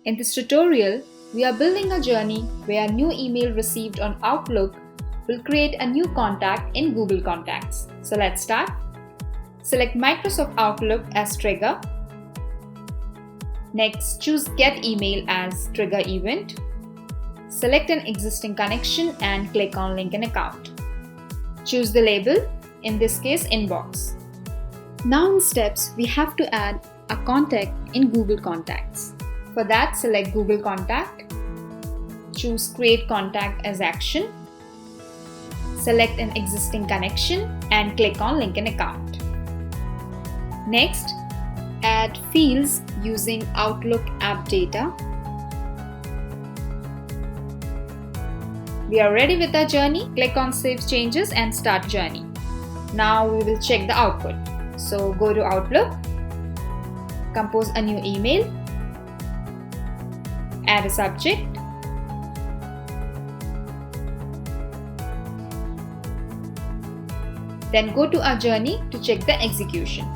In this tutorial, we are building a journey where a new email received on Outlook will create a new contact in Google Contacts. So let's start. Select Microsoft Outlook as trigger. Next, choose Get Email as trigger event. Select an existing connection and click on Link an Account. Choose the label, in this case Inbox. Now in steps, we have to add a contact in Google Contacts. For that, select Google Contact. Choose Create Contact as Action. Select an existing connection and click on Link an Account. Next, add fields using Outlook app data. We are ready with our journey. Click on Save Changes and Start Journey. Now we will check the output. So go to Outlook, compose a new email, add a subject, then go to our journey to check the execution.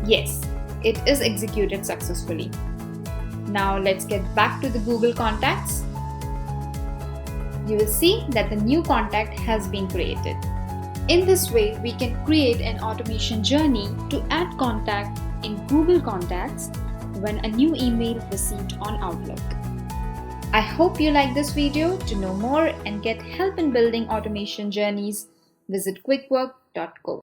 Yes, it is executed successfully. Now let's get back to the Google Contacts. You will see that the new contact has been created. In this way, we can create an automation journey to add contact in Google Contacts when a new email received on Outlook. I hope you like this video. To know more and get help in building automation journeys, visit quickwork.co.